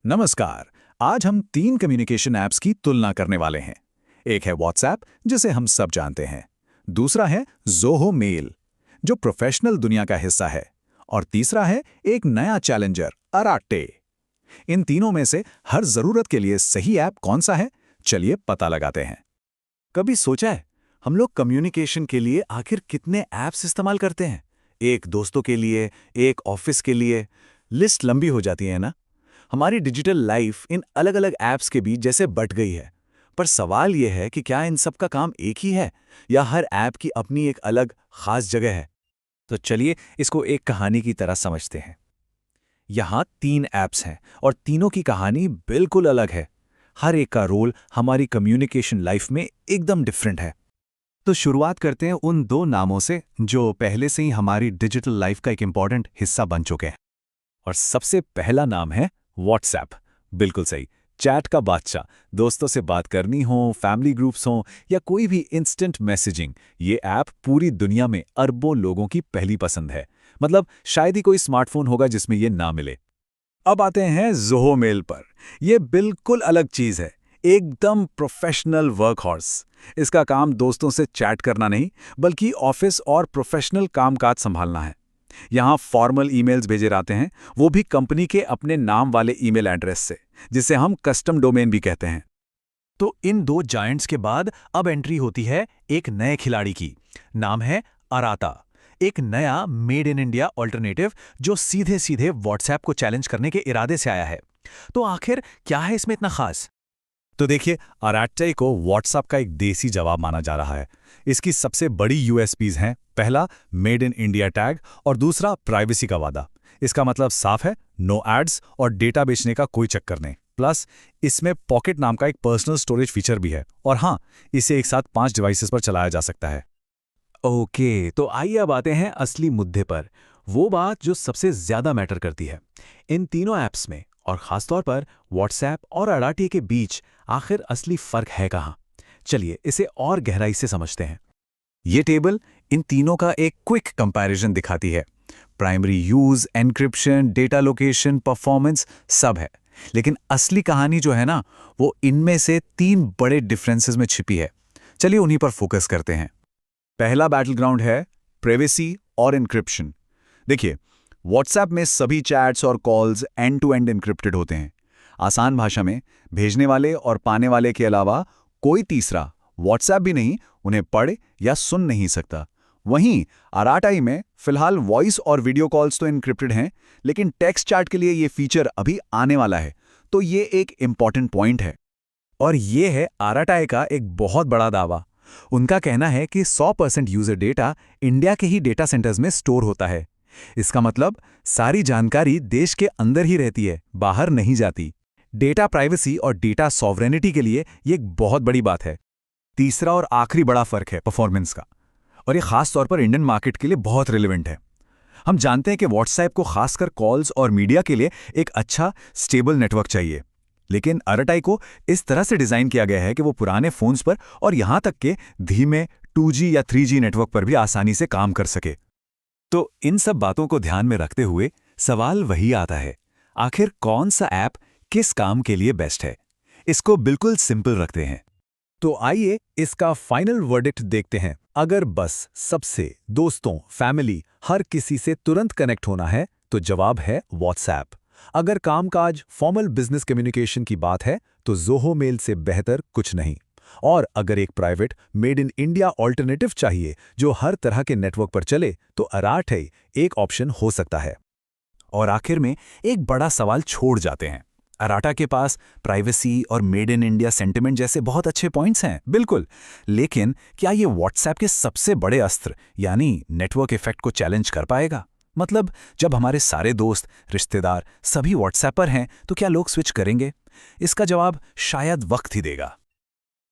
नमस्कार। आज हम तीन कम्युनिकेशन ऐप्स की तुलना करने वाले हैं। एक है व्हाट्सएप, जिसे हम सब जानते हैं। दूसरा है ज़ोहो मेल, जो प्रोफेशनल दुनिया का हिस्सा है। और तीसरा है एक नया चैलेंजर, अराटे। इन तीनों में से हर जरूरत के लिए सही ऐप कौन सा है, चलिए पता लगाते हैं। कभी सोचा है हम लोग कम्युनिकेशन के लिए आखिर कितने ऐप्स इस्तेमाल करते हैं? एक दोस्तों के लिए, एक ऑफिस के लिए, लिस्ट लंबी हो जाती है ना। हमारी डिजिटल लाइफ इन अलग अलग ऐप्स के बीच जैसे बट गई है। पर सवाल यह है कि क्या इन सब का काम एक ही है या हर ऐप की अपनी एक अलग खास जगह है? तो चलिए इसको एक कहानी की तरह समझते हैं। यहाँ तीन ऐप्स हैं और तीनों की कहानी बिल्कुल अलग है। हर एक का रोल हमारी कम्युनिकेशन लाइफ में एकदम डिफरेंट है। तो शुरुआत करते हैं उन दो नामों से जो पहले से ही हमारी डिजिटल लाइफ का एक इंपॉर्टेंट हिस्सा बन चुके हैं। और सबसे पहला नाम है व्हाट्सएप। बिल्कुल सही, चैट का बादशाह। दोस्तों से बात करनी हो, फैमिली ग्रुप्स हो या कोई भी इंस्टेंट मैसेजिंग, ये ऐप पूरी दुनिया में अरबों लोगों की पहली पसंद है। मतलब शायद ही कोई स्मार्टफोन होगा जिसमें ये ना मिले। अब आते हैं ज़ोहो मेल पर। यह बिल्कुल अलग चीज है, एकदम प्रोफेशनल वर्क हॉर्स। इसका काम दोस्तों से चैट करना नहीं, बल्कि ऑफिस और प्रोफेशनल कामकाज संभालना है। यहाँ फॉर्मल ईमेल्स भेजे जाते हैं, वो भी कंपनी के अपने नाम वाले ईमेल एड्रेस से, जिसे हम कस्टम डोमेन भी कहते हैं। तो इन दो जायंट्स के बाद अब एंट्री होती है एक नए खिलाड़ी की। नाम है अराता, एक नया मेड इन इंडिया ऑल्टरनेटिव जो सीधे सीधे व्हाट्सएप को चैलेंज करने के इरादे से आया है। तो आखिर क्या है इसमें इतना खास? तो देखिए, अराटे को व्हाट्सएप का एक देसी जवाब माना जा रहा है। इसकी सबसे बड़ी यूएसपीज हैं, पहला मेड इन इंडिया टैग और दूसरा प्राइवेसी का वादा। इसका मतलब साफ है, नो एड्स और डेटा बेचने का कोई चक्कर नहीं। प्लस इसमें पॉकेट नाम का एक पर्सनल स्टोरेज फीचर भी है। और हाँ, इसे एक साथ 5 डिवाइसेस पर चलाया जा सकता है। ओके, तो आइए अब आते हैं असली मुद्दे पर, वो बात जो सबसे ज्यादा मैटर करती है। इन तीनों ऐप्स में और खासतौर पर व्हाट्सएप और अराटी के बीच आखिर असली फर्क है कहाँ? चलिए इसे और गहराई से समझते हैं। ये टेबल इन तीनों का एक क्विक कंपैरिजन दिखाती है। Primary use, encryption, data location, performance सब है। लेकिन असली कहानी जो है ना, वो इनमें से तीन बड़े डिफरेंसेस में छिपी है। चलिए उन्हीं पर फोकस करते हैं। पहला बैटलग्राउंड है प्राइवेसी और एन्क्रिप्शन। देखिए, व्हाट्सएप में सभी चैट्स और calls end to end encrypted होते हैं। आसान भाषा में, भेजने वाले और पाने वाले के अलावा कोई तीसरा, व्हाट्सएप भी नहीं, उन्हें पढ़ या सुन नहीं सकता। वहीं अराटाई में फिलहाल वॉइस और वीडियो कॉल्स तो एन्क्रिप्टेड हैं, लेकिन टेक्स्ट चैट के लिए ये फीचर अभी आने वाला है। तो ये एक इंपॉर्टेंट पॉइंट है। और ये है अराटाई का एक बहुत बड़ा दावा। उनका कहना है कि 100% यूजर डेटा इंडिया के ही डेटा सेंटर्स में स्टोर होता है। इसका मतलब सारी जानकारी देश के अंदर ही रहती है, बाहर नहीं जाती। डेटा प्राइवेसी और डेटा सॉवरेनिटी के लिए ये एक बहुत बड़ी बात है। तीसरा और आखिरी बड़ा फर्क है परफॉर्मेंस का, और ये खास तौर पर इंडियन मार्केट के लिए बहुत रिलेवेंट है। हम जानते हैं कि व्हाट्सएप को खासकर कॉल्स और मीडिया के लिए एक अच्छा स्टेबल नेटवर्क चाहिए, लेकिन अराटाई को इस तरह से डिजाइन किया गया है कि वो पुराने फोन्स पर और यहां तक के धीमे 2G या 3G नेटवर्क पर भी आसानी से काम कर सके। तो इन सब बातों को ध्यान में रखते हुए सवाल वही आता है, आखिर कौन सा ऐप किस काम के लिए बेस्ट है? इसको बिल्कुल सिंपल रखते हैं। तो आइए इसका फाइनल वर्डिक्ट देखते हैं। अगर बस सबसे दोस्तों, फैमिली, हर किसी से तुरंत कनेक्ट होना है तो जवाब है व्हाट्सएप। अगर कामकाज, फॉर्मल बिजनेस कम्युनिकेशन की बात है तो ज़ोहो मेल से बेहतर कुछ नहीं। और अगर एक private made in India alternative चाहिए जो हर तरह के नेटवर्क पर चले तो अराटाई एक ऑप्शन हो सकता है। और आखिर में एक बड़ा सवाल छोड़ जाते हैं। अराटा के पास प्राइवेसी और मेड इन इंडिया सेंटिमेंट जैसे बहुत अच्छे पॉइंट्स हैं, बिल्कुल, लेकिन क्या ये व्हाट्सएप के सबसे बड़े अस्त्र यानी नेटवर्क इफेक्ट को चैलेंज कर पाएगा? मतलब जब हमारे सारे दोस्त, रिश्तेदार सभी व्हाट्सएप पर हैं तो क्या लोग स्विच करेंगे? इसका जवाब शायद वक्त ही देगा।